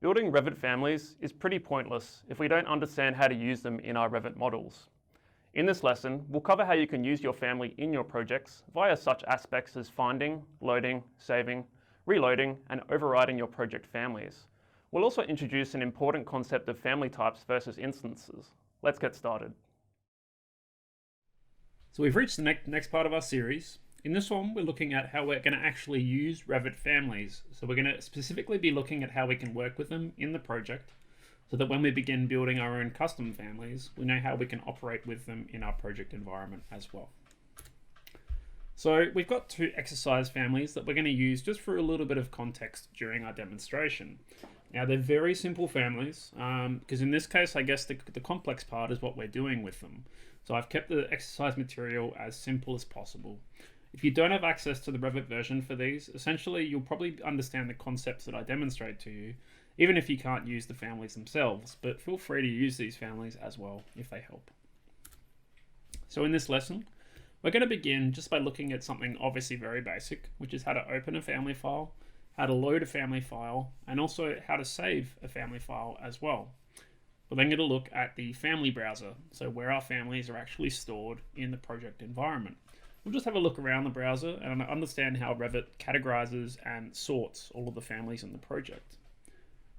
Building Revit families is pretty pointless if we don't understand how to use them in our Revit models. In this lesson, we'll cover how you can use your family in your projects via such aspects as finding, loading, saving, reloading, and overriding your project families. We'll also introduce an important concept of family types versus instances. Let's get started. So we've reached the next part of our series. In this one, we're looking at how we're going to actually use Revit families. So we're going to specifically be looking at how we can work with them in the project so that when we begin building our own custom families, we know how we can operate with them in our project environment as well. So we've got two exercise families that we're going to use just for a little bit of context during our demonstration. Now they're very simple families because in this case, I guess the complex part is what we're doing with them. So I've kept the exercise material as simple as possible. If you don't have access to the Revit version for these, essentially you'll probably understand the concepts that I demonstrate to you, even if you can't use the families themselves, but feel free to use these families as well if they help. So in this lesson, we're going to begin just by looking at something obviously very basic, which is how to open a family file, how to load a family file, and also how to save a family file as well. We're then going to look at the family browser, so where our families are actually stored in the project environment. We'll just have a look around the browser and understand how Revit categorizes and sorts all of the families in the project.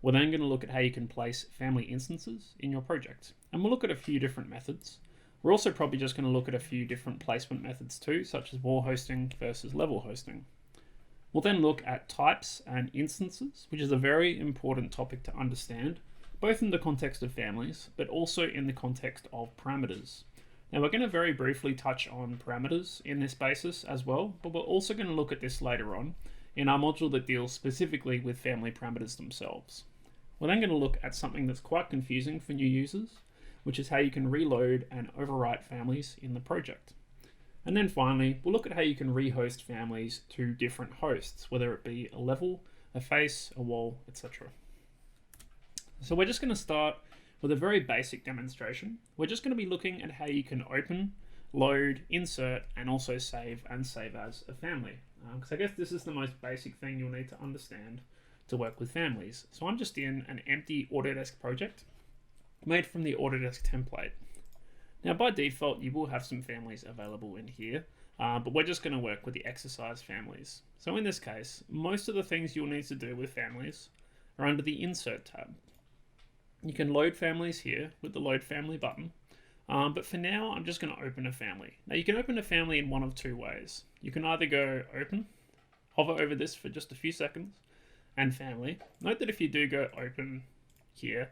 We're then going to look at how you can place family instances in your project. And we'll look at a few different methods. We're also probably just going to look at a few different placement methods too, such as wall hosting versus level hosting. We'll then look at types and instances, which is a very important topic to understand, both in the context of families, but also in the context of parameters. Now we're going to very briefly touch on parameters in this basis as well, but we're also going to look at this later on in our module that deals specifically with family parameters themselves. We're then going to look at something that's quite confusing for new users, which is how you can reload and overwrite families in the project. And then finally, we'll look at how you can rehost families to different hosts, whether it be a level, a face, a wall, etc. So we're just going to start with a very basic demonstration. We're just going to be looking at how you can open, load, insert, and also save and save as a family. Because I guess this is the most basic thing you'll need to understand to work with families. So I'm just in an empty Autodesk project made from the Autodesk template. Now by default, you will have some families available in here, but we're just going to work with the exercise families. So in this case, most of the things you'll need to do with families are under the Insert tab. You can load families here with the Load Family button, but for now I'm just going to open a family. Now you can open a family in one of two ways. You can either go Open, hover over this for just a few seconds, and Family. Note that if you do go Open here,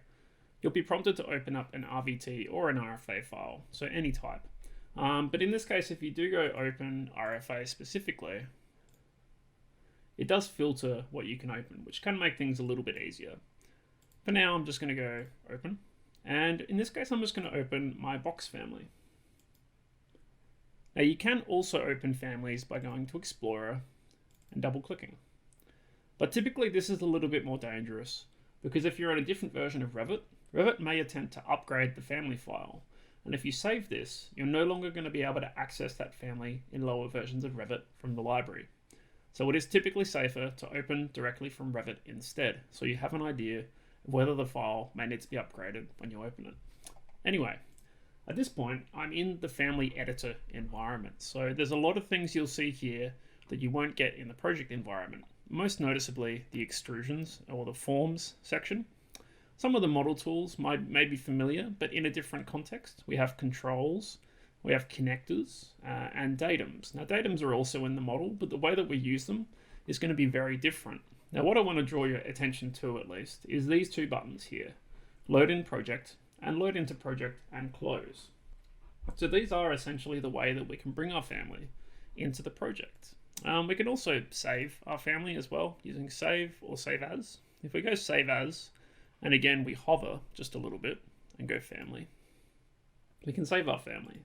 you'll be prompted to open up an RVT or an RFA file, so any type. But in this case, if you do go Open RFA specifically, it does filter what you can open, which can make things a little bit easier. For now, I'm just going to go Open. And in this case, I'm just going to open my box family. Now you can also open families by going to Explorer and double clicking. But typically this is a little bit more dangerous because if you're on a different version of Revit, Revit may attempt to upgrade the family file. And if you save this, you're no longer going to be able to access that family in lower versions of Revit from the library. So it is typically safer to open directly from Revit instead, so you have an idea whether the file may need to be upgraded when you open it. Anyway, at this point, I'm in the family editor environment. So there's a lot of things you'll see here that you won't get in the project environment. Most noticeably, the extrusions or the forms section. Some of the model tools may be familiar, but in a different context. We have controls, we have connectors, and datums. Now datums are also in the model, but the way that we use them is going to be very different. Now what I want to draw your attention to at least is these two buttons here, Load in Project and Load into Project and Close. So these are essentially the way that we can bring our family into the project. We can also save our family as well using Save or Save As. If we go Save As, and again we hover just a little bit and go Family, we can save our family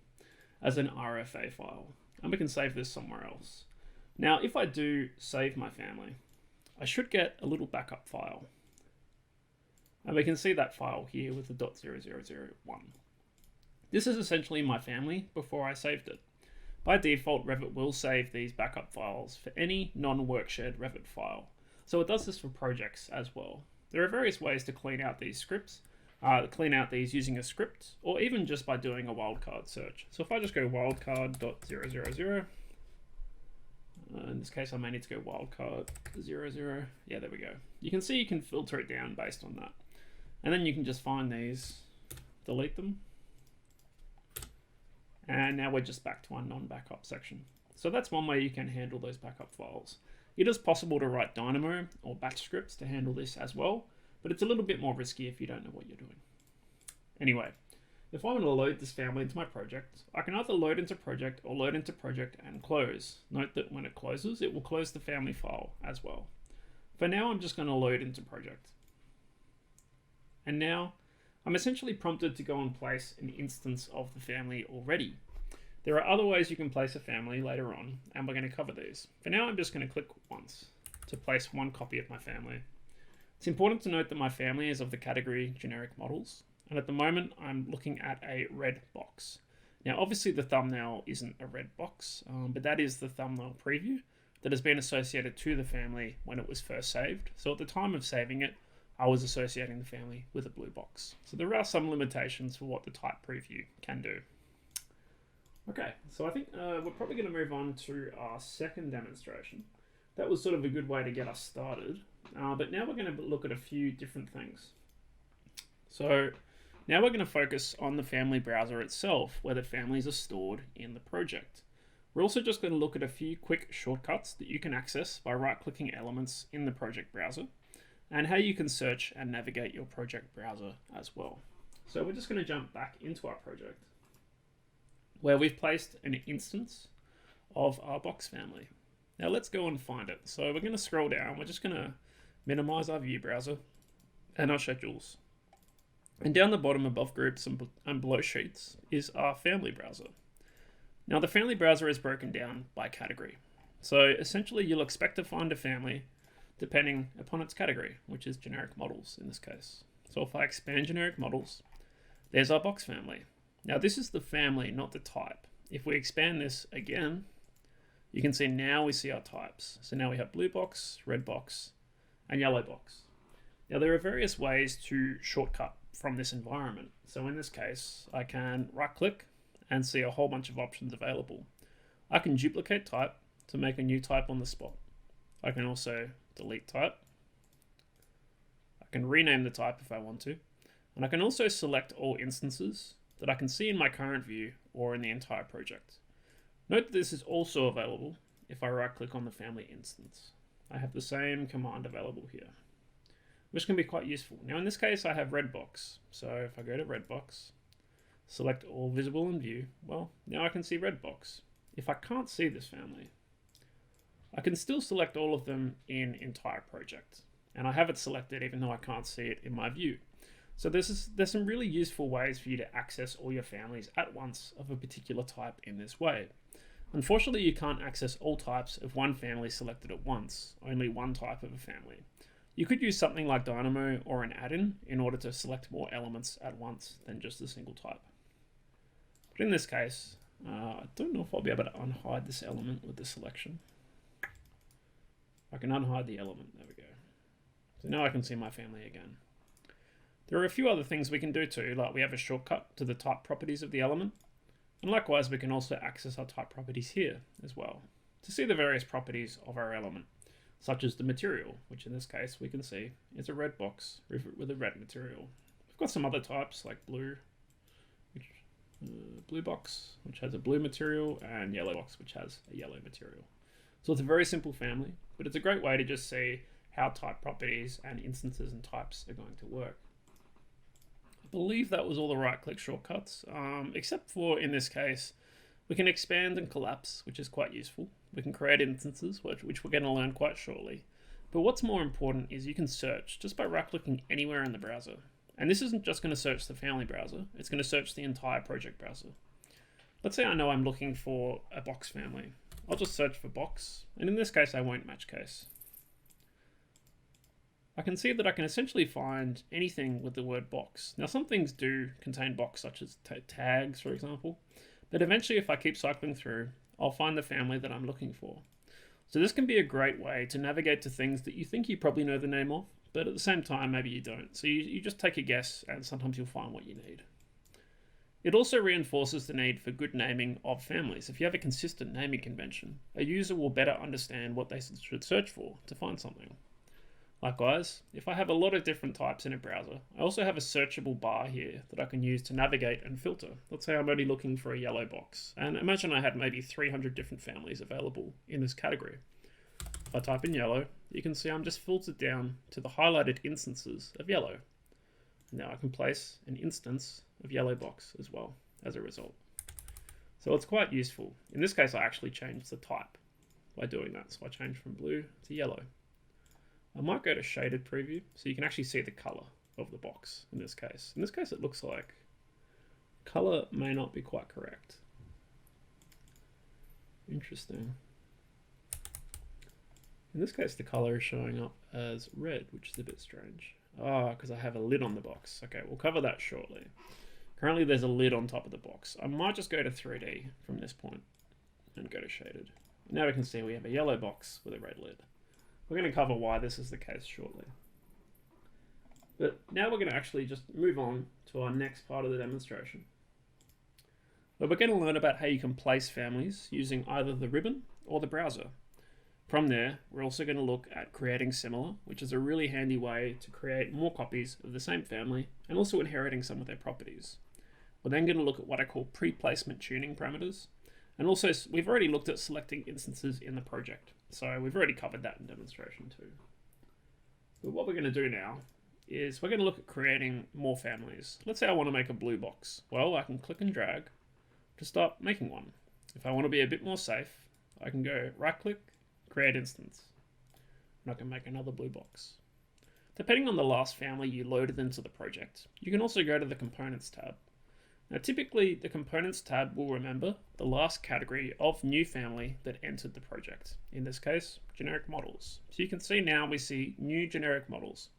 as an RFA file and we can save this somewhere else. Now if I do save my family, I should get a little backup file. And we can see that file here with the .0001. This is essentially my family before I saved it. By default, Revit will save these backup files for any non-work shared Revit file. So it does this for projects as well. There are various ways to clean out these scripts, using a script, or even just by doing a wildcard search. So if I just go wildcard.000, in this case I may need to go wildcard00, yeah, there we go. You can see you can filter it down based on that. And then you can just find these, delete them, and now we're just back to our non-backup section. So that's one way you can handle those backup files. It is possible to write Dynamo or batch scripts to handle this as well, but it's a little bit more risky if you don't know what you're doing. Anyway, if I want to load this family into my project, I can either load into project or load into project and close. Note that when it closes, it will close the family file as well. For now, I'm just going to load into project. And now I'm essentially prompted to go and place an instance of the family already. There are other ways you can place a family later on, and we're going to cover these. For now, I'm just going to click once to place one copy of my family. It's important to note that my family is of the category generic models, and at the moment I'm looking at a red box. Now obviously the thumbnail isn't a red box, but that is the thumbnail preview that has been associated to the family when it was first saved. So at the time of saving it, I was associating the family with a blue box. So there are some limitations for what the type preview can do. Okay, so I think we're probably going to move on to our second demonstration. That was sort of a good way to get us started, but now we're going to look at a few different things. So now we're going to focus on the family browser itself, where the families are stored in the project. We're also just going to look at a few quick shortcuts that you can access by right-clicking elements in the project browser, and how you can search and navigate your project browser as well. So we're just going to jump back into our project, where we've placed an instance of our box family. Now let's go and find it. So we're going to scroll down. We're just going to minimize our view browser and our schedules. And down the bottom above groups and below sheets is our family browser. Now the family browser is broken down by category. So essentially you'll expect to find a family depending upon its category, which is generic models in this case. So if I expand generic models, there's our box family. Now this is the family, not the type. If we expand this again, you can see now we see our types. So now we have blue box, red box, and yellow box. Now there are various ways to shortcut from this environment. So in this case, I can right click and see a whole bunch of options available. I can duplicate type to make a new type on the spot. I can also delete type. I can rename the type if I want to. And I can also select all instances that I can see in my current view or in the entire project. Note that this is also available if I right click on the family instance. I have the same command available here, which can be quite useful. Now in this case I have red box. So if I go to red box, select all visible in view, well now I can see red box. If I can't see this family, I can still select all of them in entire project. And I have it selected even though I can't see it in my view. So there's some really useful ways for you to access all your families at once of a particular type in this way. Unfortunately, you can't access all types of one family selected at once, only one type of a family. You could use something like Dynamo or an add-in in order to select more elements at once than just a single type. But in this case, I don't know if I'll be able to unhide this element with the selection. I can unhide the element, there we go. So now I can see my family again. There are a few other things we can do too, like we have a shortcut to the type properties of the element. And likewise, we can also access our type properties here as well to see the various properties of our element, such as the material, which in this case we can see is a red box with a red material. We've got some other types like blue, blue box, which has a blue material, and yellow box, which has a yellow material. So it's a very simple family, but it's a great way to just see how type properties and instances and types are going to work. I believe that was all the right-click shortcuts, except for, in this case, we can expand and collapse, which is quite useful. We can create instances, which we're going to learn quite shortly. But what's more important is you can search just by right-clicking anywhere in the browser. And this isn't just going to search the family browser, it's going to search the entire project browser. Let's say I know I'm looking for a box family. I'll just search for box, and in this case I won't match case. I can see that I can essentially find anything with the word box. Now some things do contain box, such as tags, for example, but eventually if I keep cycling through, I'll find the family that I'm looking for. So this can be a great way to navigate to things that you think you probably know the name of, but at the same time, maybe you don't. So you just take a guess, and sometimes you'll find what you need. It also reinforces the need for good naming of families. If you have a consistent naming convention, a user will better understand what they should search for to find something. Likewise, if I have a lot of different types in a browser, I also have a searchable bar here that I can use to navigate and filter. Let's say I'm only looking for a yellow box, and imagine I had maybe 300 different families available in this category. If I type in yellow, you can see I'm just filtered down to the highlighted instances of yellow. Now I can place an instance of yellow box as well as a result. So it's quite useful. In this case, I actually changed the type by doing that. So I changed from blue to yellow. I might go to shaded preview so you can actually see the color of the box in this case. In this case, it looks like color may not be quite correct. Interesting. In this case, the color is showing up as red, which is a bit strange. Because I have a lid on the box. Okay, we'll cover that shortly. Currently, there's a lid on top of the box. I might just go to 3D from this point and go to shaded. Now we can see we have a yellow box with a red lid. We're going to cover why this is the case shortly. But now we're going to actually just move on to our next part of the demonstration. But we're going to learn about how you can place families using either the ribbon or the browser. From there, we're also going to look at creating similar, which is a really handy way to create more copies of the same family and also inheriting some of their properties. We're then going to look at what I call pre-placement tuning parameters. And also, we've already looked at selecting instances in the project. So we've already covered that in demonstration too. But what we're going to do now is we're going to look at creating more families. Let's say I want to make a blue box. Well, I can click and drag to start making one. If I want to be a bit more safe, I can go right-click, create instance, and I can make another blue box. Depending on the last family you loaded into the project, you can also go to the Components tab. Now typically the Components tab will remember the last category of new family that entered the project. In this case, generic models. So you can see now we see new generic models,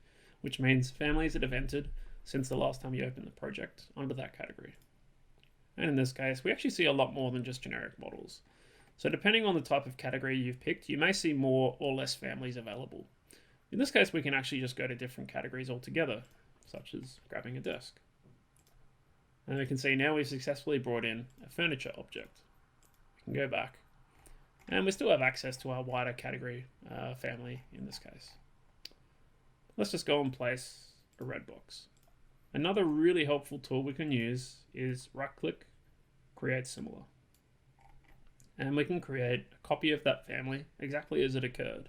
which means families that have entered since the last time you opened the project under that category. And in this case, we actually see a lot more than just generic models. So depending on the type of category you've picked, you may see more or less families available. In this case, we can actually just go to different categories altogether, such as grabbing a desk. And we can see now we've successfully brought in a furniture object. We can go back, and we still have access to our wider category family in this case. Let's just go and place a red box. Another really helpful tool we can use is right-click, create similar. And we can create a copy of that family exactly as it occurred.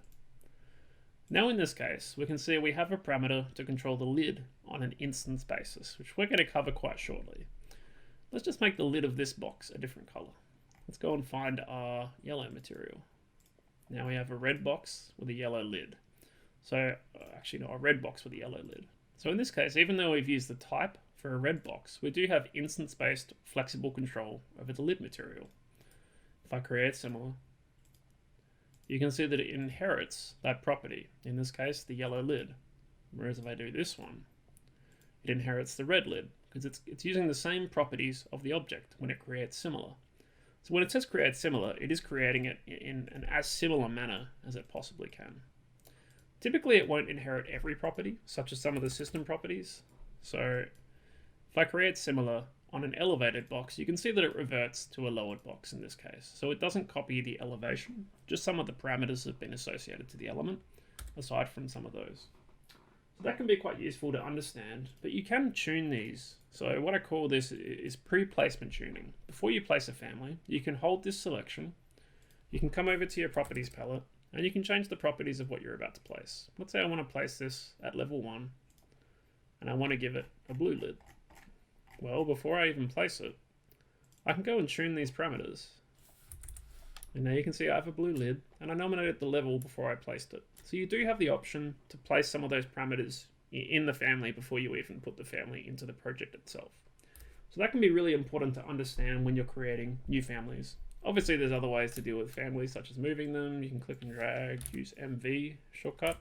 Now in this case, we can see we have a parameter to control the lid on an instance basis, which we're going to cover quite shortly. Let's just make the lid of this box a different color. Let's go and find our yellow material. Now we have a red box with a yellow lid. So actually no, a red box with a yellow lid. So in this case, even though we've used the type for a red box, we do have instance-based flexible control over the lid material. If I create similar, you can see that it inherits that property, in this case the yellow lid. Whereas if I do this one, it inherits the red lid, because it's using the same properties of the object when it creates similar. So when it says create similar, it is creating it in an as similar manner as it possibly can. Typically it won't inherit every property, such as some of the system properties. So if I create similar on an elevated box, you can see that it reverts to a lowered box in this case. So it doesn't copy the elevation, just some of the parameters have been associated to the element, aside from some of those. So that can be quite useful to understand, but you can tune these. So what I call this is pre-placement tuning. Before you place a family, you can hold this selection, you can come over to your properties palette, and you can change the properties of what you're about to place. Let's say I want to place this at level 1, and I want to give it a blue lid. Well, before I even place it, I can go and tune these parameters. And now you can see I have a blue lid, and I nominated the level before I placed it. So you do have the option to place some of those parameters in the family before you even put the family into the project itself. So that can be really important to understand when you're creating new families. Obviously there's other ways to deal with families, such as moving them. You can click and drag, use MV shortcut,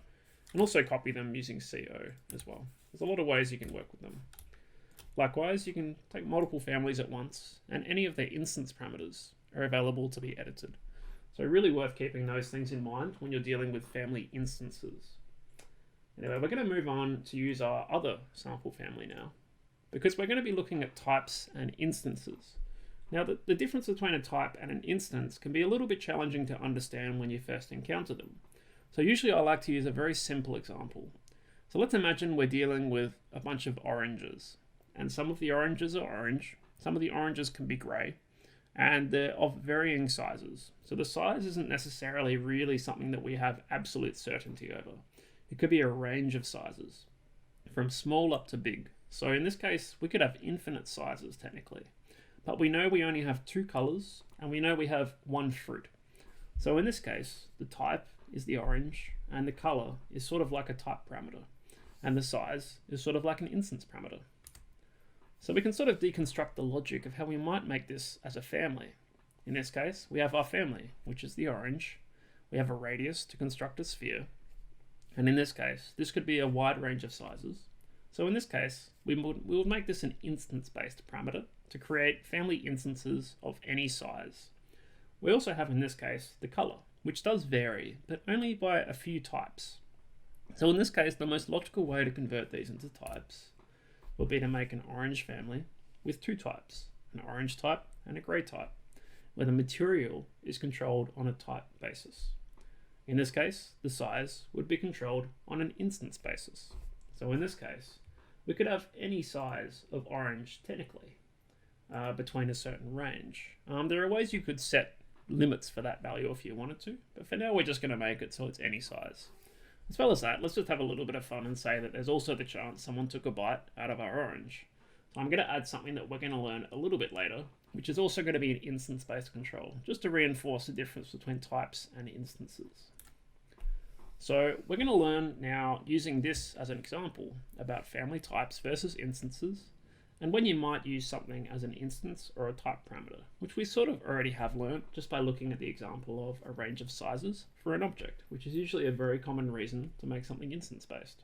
and also copy them using CO as well. There's a lot of ways you can work with them. Likewise, you can take multiple families at once, and any of their instance parameters are available to be edited. So really worth keeping those things in mind when you're dealing with family instances. Anyway, we're going to move on to use our other sample family now, because we're going to be looking at types and instances. Now, the difference between a type and an instance can be a little bit challenging to understand when you first encounter them. So usually I like to use a very simple example. So let's imagine we're dealing with a bunch of oranges, and some of the oranges are orange, some of the oranges can be grey, and they're of varying sizes. So the size isn't necessarily really something that we have absolute certainty over. It could be a range of sizes, from small up to big. So in this case, we could have infinite sizes technically, but we know we only have 2 colors, and we know we have 1 fruit. So in this case, the type is the orange, and the color is sort of like a type parameter, and the size is sort of like an instance parameter. So we can sort of deconstruct the logic of how we might make this as a family. In this case, we have our family, which is the orange. We have a radius to construct a sphere. And in this case, this could be a wide range of sizes. So in this case, we would make this an instance-based parameter to create family instances of any size. We also have in this case the color, which does vary, but only by a few types. So in this case, the most logical way to convert these into types would be to make an orange family with 2 types, an orange type and a grey type, where the material is controlled on a type basis. In this case, the size would be controlled on an instance basis. So in this case, we could have any size of orange technically between a certain range. There are ways you could set limits for that value if you wanted to, but for now we're just going to make it so it's any size. As well as that, let's just have a little bit of fun and say that there's also the chance someone took a bite out of our orange. So I'm going to add something that we're going to learn a little bit later, which is also going to be an instance-based control, just to reinforce the difference between types and instances. So we're going to learn now, using this as an example, about family types versus instances, and when you might use something as an instance or a type parameter, which we sort of already have learned just by looking at the example of a range of sizes for an object, which is usually a very common reason to make something instance-based.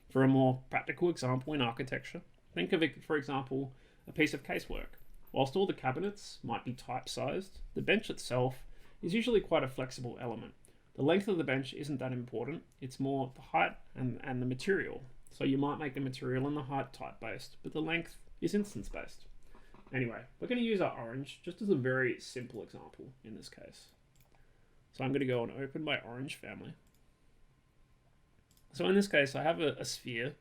For a more practical example in architecture, think of it, for example, a piece of casework. Whilst all the cabinets might be type-sized, the bench itself is usually quite a flexible element. The length of the bench isn't that important, it's more the height and the material. So you might make the material and the height type-based, but the length is instance-based. Anyway, we're going to use our orange just as a very simple example in this case. So I'm going to go and open my orange family. So in this case, I have a sphere.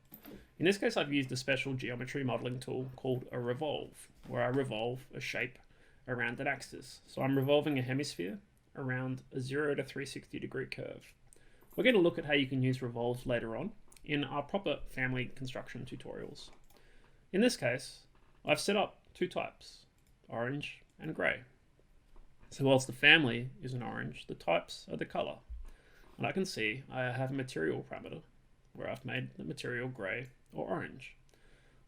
In this case, I've used a special geometry modeling tool called a Revolve, where I revolve a shape around an axis. So I'm revolving a hemisphere around a 0 to 360 degree curve. We're going to look at how you can use revolves later on in our proper family construction tutorials. In this case, I've set up 2 types, orange and grey. So whilst the family is an orange, the types are the colour. And I can see I have a material parameter where I've made the material grey or orange.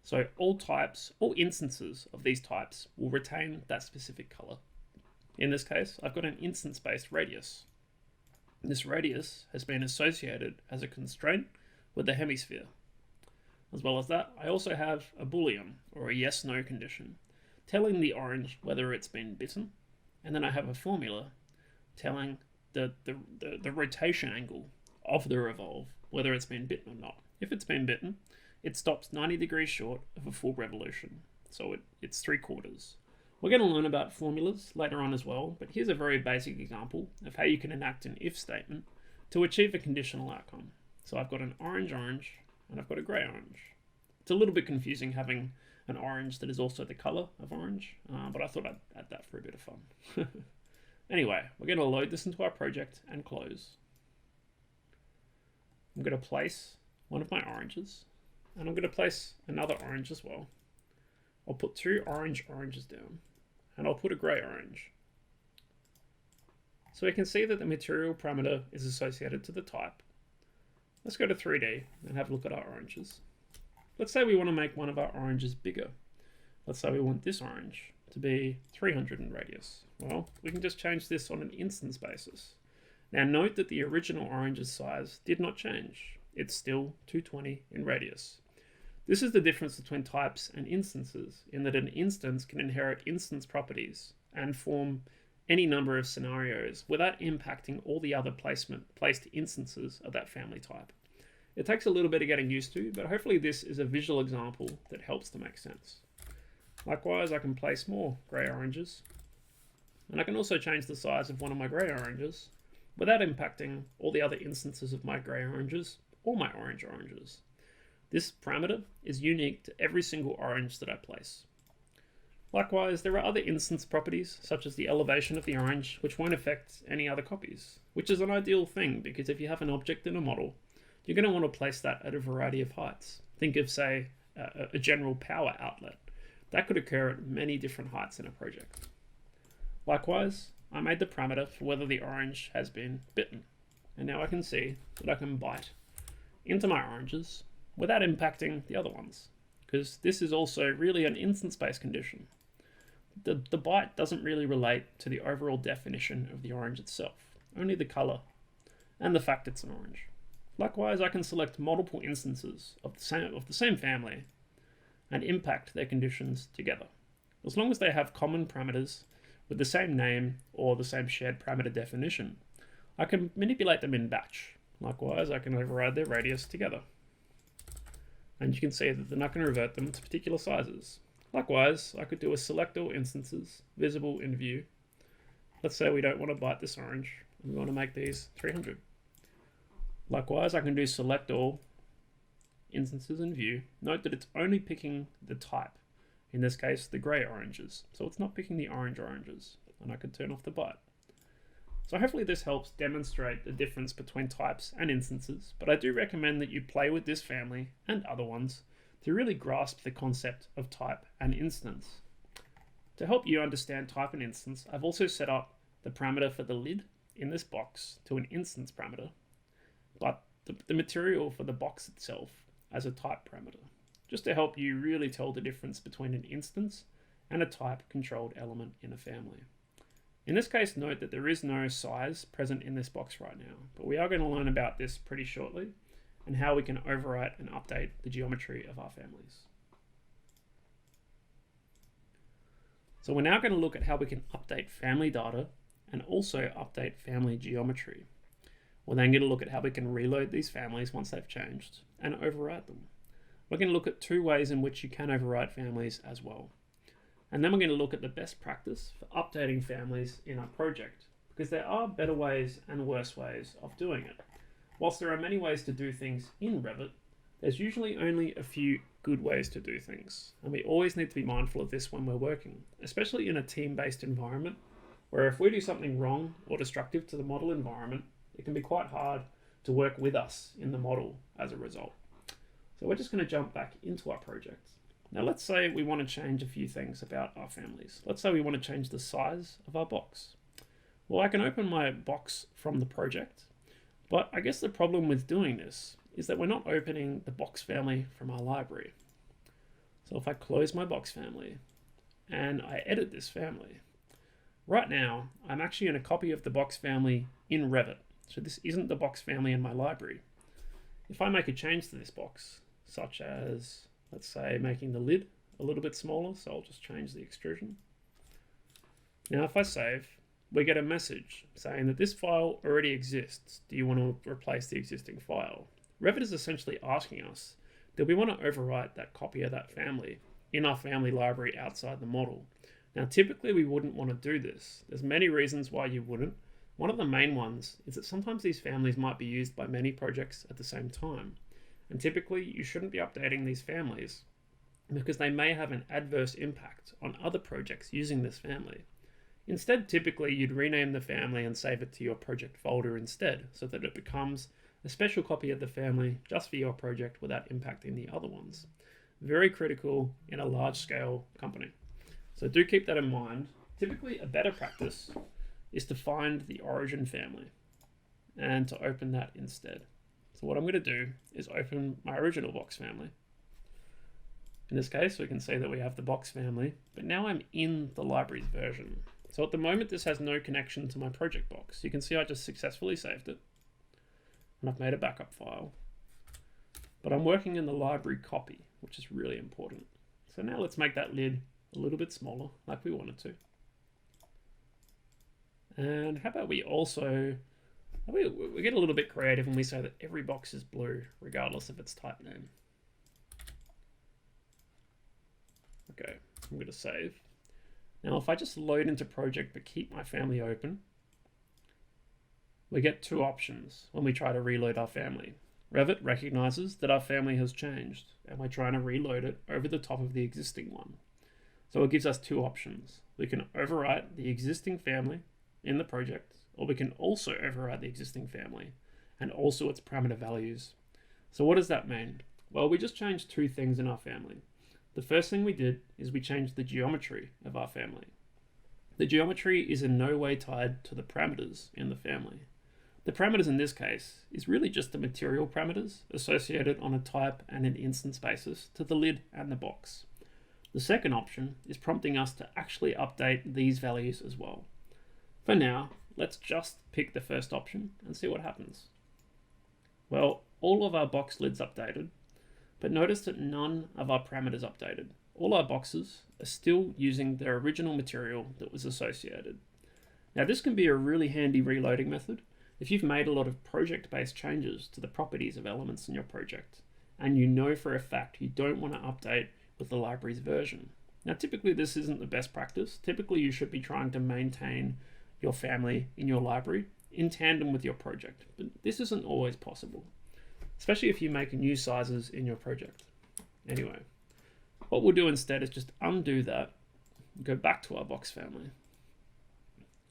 So all types, all instances of these types will retain that specific colour. In this case, I've got an instance-based radius. This radius has been associated as a constraint with the hemisphere. As well as that, I also have a boolean, or a yes-no condition, telling the orange whether it's been bitten, and then I have a formula telling the rotation angle of the revolve, whether it's been bitten or not. If it's been bitten, it stops 90 degrees short of a full revolution, so it's 3/4. We're going to learn about formulas later on as well, but here's a very basic example of how you can enact an if statement to achieve a conditional outcome. So I've got an orange, and I've got a grey orange. It's a little bit confusing having an orange that is also the colour of orange, but I thought I'd add that for a bit of fun. Anyway, we're going to load this into our project and close. I'm going to place one of my oranges, and I'm going to place another orange as well. I'll put 2 oranges down, and I'll put a grey orange. So we can see that the material parameter is associated to the type. Let's go to 3D and have a look at our oranges. Let's say we want to make one of our oranges bigger. Let's say we want this orange to be 300 in radius. Well, we can just change this on an instance basis. Now note that the original orange's size did not change. It's still 220 in radius. This is the difference between types and instances, in that an instance can inherit instance properties and form any number of scenarios without impacting all the other placed instances of that family type. It takes a little bit of getting used to, but hopefully this is a visual example that helps to make sense. Likewise, I can place more grey oranges, and I can also change the size of one of my grey oranges without impacting all the other instances of my grey oranges or my oranges. This parameter is unique to every single orange that I place. Likewise, there are other instance properties, such as the elevation of the orange, which won't affect any other copies, which is an ideal thing because if you have an object in a model, you're going to want to place that at a variety of heights. Think of, say, a general power outlet. That could occur at many different heights in a project. Likewise, I made the parameter for whether the orange has been bitten. And now I can see that I can bite into my oranges without impacting the other ones, because this is also really an instance-based condition. The bite doesn't really relate to the overall definition of the orange itself, only the color and the fact it's an orange. Likewise, I can select multiple instances of the same family and impact their conditions together. As long as they have common parameters with the same name or the same shared parameter definition, I can manipulate them in batch. Likewise, I can override their radius together. And you can see that then I can revert them to particular sizes. Likewise, I could do a select all instances visible in view. Let's say we don't want to bite this orange, we want to make these 300. Likewise, I can do select all instances in view. Note that it's only picking the type, in this case the grey oranges, so it's not picking the oranges, and I can turn off the bite. So hopefully this helps demonstrate the difference between types and instances, but I do recommend that you play with this family and other ones to really grasp the concept of type and instance. To help you understand type and instance, I've also set up the parameter for the lid in this box to an instance parameter, but the material for the box itself as a type parameter, just to help you really tell the difference between an instance and a type controlled element in a family. In this case, note that there is no size present in this box right now, but we are going to learn about this pretty shortly and how we can overwrite and update the geometry of our families. So we're now going to look at how we can update family data and also update family geometry. We're then going to look at how we can reload these families once they've changed and overwrite them. We're going to look at 2 ways in which you can overwrite families as well. And then we're going to look at the best practice for updating families in our project, because there are better ways and worse ways of doing it. Whilst there are many ways to do things in Revit, there's usually only a few good ways to do things. And we always need to be mindful of this when we're working, especially in a team-based environment, where if we do something wrong or destructive to the model environment, it can be quite hard to work with us in the model as a result. So we're just going to jump back into our project. Now let's say we want to change a few things about our families. Let's say we want to change the size of our box. Well, I can open my box from the project, but I guess the problem with doing this is that we're not opening the box family from our library. So if I close my box family and I edit this family, right now I'm actually in a copy of the box family in Revit. So this isn't the box family in my library. If I make a change to this box, such as, let's say, making the lid a little bit smaller, so I'll just change the extrusion. Now if I save, we get a message saying that this file already exists. Do you want to replace the existing file? Revit is essentially asking us that we want to overwrite that copy of that family in our family library outside the model. Now typically we wouldn't want to do this. There's many reasons why you wouldn't. One of the main ones is that sometimes these families might be used by many projects at the same time. And typically you shouldn't be updating these families because they may have an adverse impact on other projects using this family. Instead, typically you'd rename the family and save it to your project folder instead, so that it becomes a special copy of the family just for your project without impacting the other ones. Very critical in a large scale company. So do keep that in mind. Typically a better practice is to find the origin family and to open that instead. So what I'm going to do is open my original box family. In this case, we can see that we have the box family, but now I'm in the library's version. So at the moment, this has no connection to my project box. You can see I just successfully saved it, and I've made a backup file. But I'm working in the library copy, which is really important. So now let's make that lid a little bit smaller, like we wanted to. And how about we also We get a little bit creative when we say that every box is blue, regardless of its type name. Okay, I'm going to save. Now, if I just load into project but keep my family open, we get two options when we try to reload our family. Revit recognizes that our family has changed, and we're trying to reload it over the top of the existing one. So it gives us two options. We can overwrite the existing family in the project, or we can also overwrite the existing family and also its parameter values. So what does that mean? Well, we just changed two things in our family. The first thing we did is we changed the geometry of our family. The geometry is in no way tied to the parameters in the family. The parameters in this case is really just the material parameters associated on a type and an instance basis to the lid and the box. The second option is prompting us to actually update these values as well. For now, let's just pick the first option and see what happens. Well, all of our box lids updated, but notice that none of our parameters updated. All our boxes are still using their original material that was associated. Now this can be a really handy reloading method if you've made a lot of project-based changes to the properties of elements in your project, and you know for a fact you don't want to update with the library's version. Now typically this isn't the best practice. Typically you should be trying to maintain your family in your library in tandem with your project, but this isn't always possible, especially if you make new sizes in your project. Anyway, what we'll do instead is just undo that, go back to our box family.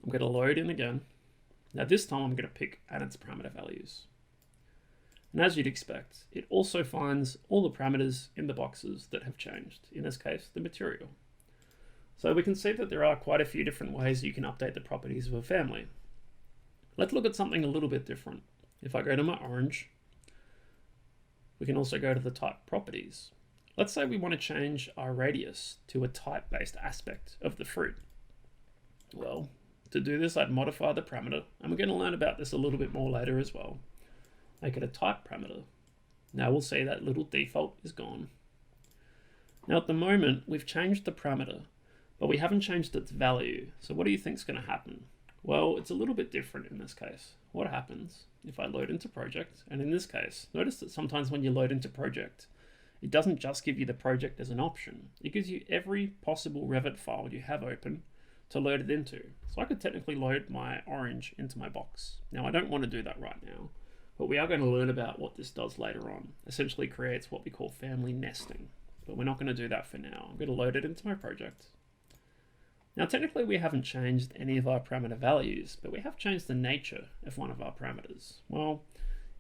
I'm going to load in again. Now this time I'm going to pick add its parameter values. And as you'd expect, it also finds all the parameters in the boxes that have changed, in this case, the material. So we can see that there are quite a few different ways you can update the properties of a family. Let's look at something a little bit different. If I go to my orange, we can also go to the type properties. Let's say we want to change our radius to a type-based aspect of the fruit. Well, to do this, I'd modify the parameter, and we're going to learn about this a little bit more later as well. Make it a type parameter. Now we'll see that little default is gone. Now at the moment, we've changed the parameter, but we haven't changed its value. So what do you think is going to happen? Well, it's a little bit different in this case. What happens if I load into project? And in this case, notice that sometimes when you load into project, it doesn't just give you the project as an option. It gives you every possible Revit file you have open to load it into. So I could technically load my orange into my box. Now I don't want to do that right now, but we are going to learn about what this does later on. Essentially creates what we call family nesting, but we're not going to do that for now. I'm going to load it into my project. Now technically we haven't changed any of our parameter values, but we have changed the nature of one of our parameters. Well,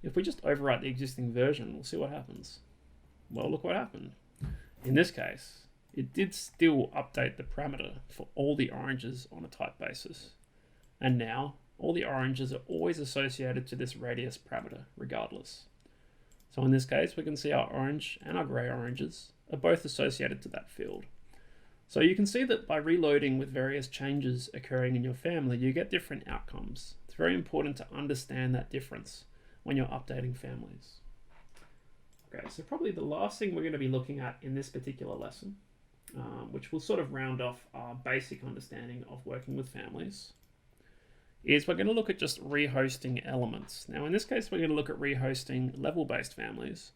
if we just overwrite the existing version, we'll see what happens. Well, look what happened. In this case, it did still update the parameter for all the oranges on a type basis. And now all the oranges are always associated to this radius parameter regardless. So in this case, we can see our orange and our gray oranges are both associated to that field. So you can see that by reloading with various changes occurring in your family, you get different outcomes. It's very important to understand that difference when you're updating families. Okay, so probably the last thing we're going to be looking at in this particular lesson, which will sort of round off our basic understanding of working with families, is we're going to look at just rehosting elements. Now in this case, we're going to look at rehosting level-based families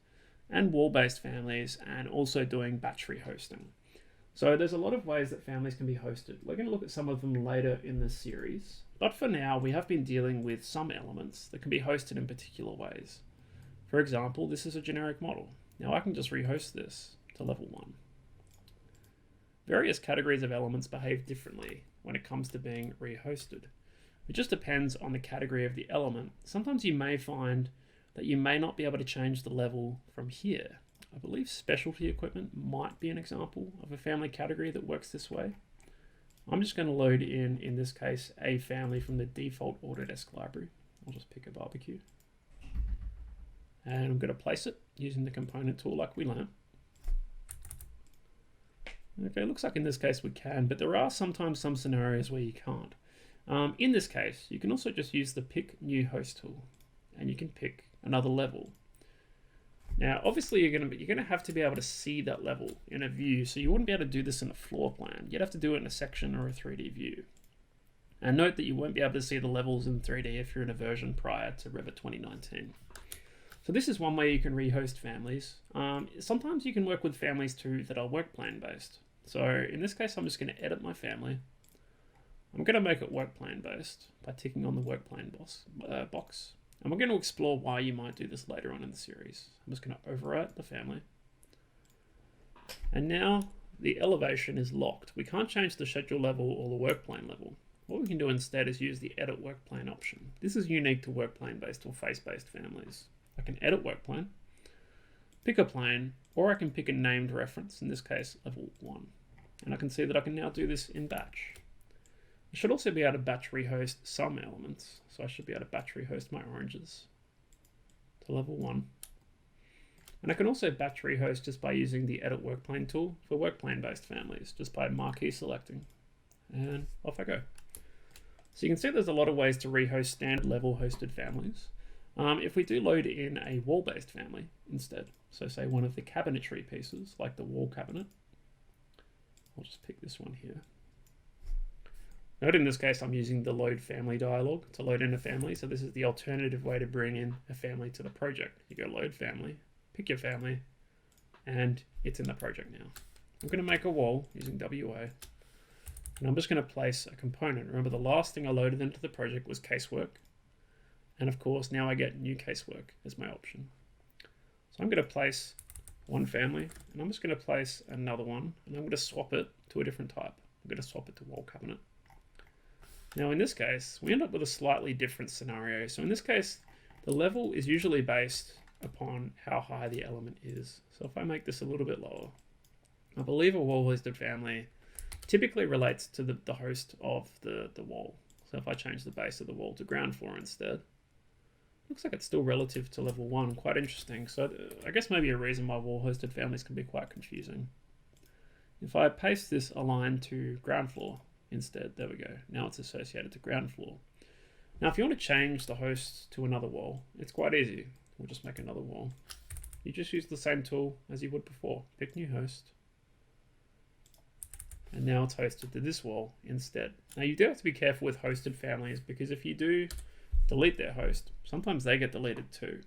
and wall-based families, and also doing batch rehosting. So there's a lot of ways that families can be hosted. We're going to look at some of them later in this series, but for now we have been dealing with some elements that can be hosted in particular ways. For example, this is a generic model. Now I can just rehost this to level 1. Various categories of elements behave differently when it comes to being rehosted. It just depends on the category of the element. Sometimes you may find that you may not be able to change the level from here. I believe specialty equipment might be an example of a family category that works this way. I'm just going to load in this case, a family from the default Autodesk library. I'll just pick a barbecue. And I'm going to place it using the component tool like we learned. Okay, looks like in this case we can, but there are sometimes some scenarios where you can't. In this case, you can also just use the pick new host tool, and you can pick another level. Now, obviously, you're going to have to be able to see that level in a view, so you wouldn't be able to do this in a floor plan. You'd have to do it in a section or a 3D view. And note that you won't be able to see the levels in 3D if you're in a version prior to Revit 2019. So this is one way you can rehost families. Sometimes you can work with families too that are work plan based. So in this case, I'm just going to edit my family. I'm going to make it work plan based by ticking on the work plan box. And we're going to explore why you might do this later on in the series. I'm just going to overwrite the family. And now the elevation is locked. We can't change the schedule level or the work plan level. What we can do instead is use the edit work plan option. This is unique to work plan based or face based families. I can edit work plan, pick a plane, or I can pick a named reference, in this case level 1. And I can see that I can now do this in batch. I should also be able to batch rehost some elements. So I should be able to batch rehost my oranges to level 1. And I can also batch rehost just by using the edit work plane tool for work plan based families, just by marquee selecting. And off I go. So you can see there's a lot of ways to rehost standard level hosted families. If we do load in a wall-based family instead, so say one of the cabinetry pieces, like the wall cabinet, I'll just pick this one here. Note in this case, I'm using the load family dialog to load in a family. So this is the alternative way to bring in a family to the project. You go load family, pick your family, and it's in the project now. I'm going to make a wall using WA. And I'm just going to place a component. Remember, the last thing I loaded into the project was casework. And of course, now I get new casework as my option. So I'm going to place one family, and I'm just going to place another one, and I'm going to swap it to a different type. I'm going to swap it to wall cabinet. Now in this case, we end up with a slightly different scenario. So in this case, the level is usually based upon how high the element is. So if I make this a little bit lower, I believe a wall-hosted family typically relates to the host of the wall. So if I change the base of the wall to ground floor instead, looks like it's still relative to level 1, quite interesting. So I guess maybe a reason why wall-hosted families can be quite confusing. If I paste this align to ground floor instead, there we go. Now it's associated to ground floor. Now if you want to change the host to another wall, it's quite easy. We'll just make another wall. You just use the same tool as you would before. Pick new host. And now it's hosted to this wall instead. Now you do have to be careful with hosted families, because if you do delete their host, sometimes they get deleted too.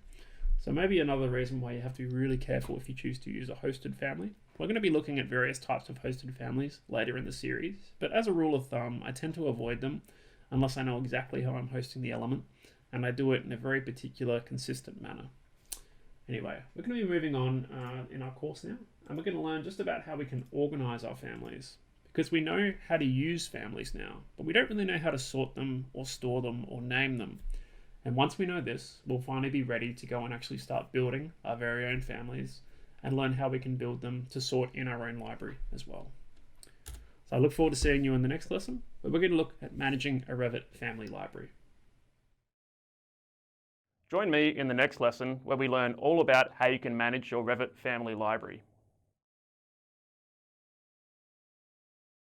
So maybe another reason why you have to be really careful if you choose to use a hosted family. We're going to be looking at various types of hosted families later in the series, but as a rule of thumb, I tend to avoid them unless I know exactly how I'm hosting the element, and I do it in a very particular, consistent manner. Anyway, we're going to be moving on in our course now, and we're going to learn just about how we can organize our families, because we know how to use families now, but we don't really know how to sort them or store them or name them. And once we know this, we'll finally be ready to go and actually start building our very own families and learn how we can build them to sort in our own library as well. So I look forward to seeing you in the next lesson, where we're going to look at managing a Revit family library. Join me in the next lesson where we learn all about how you can manage your Revit family library.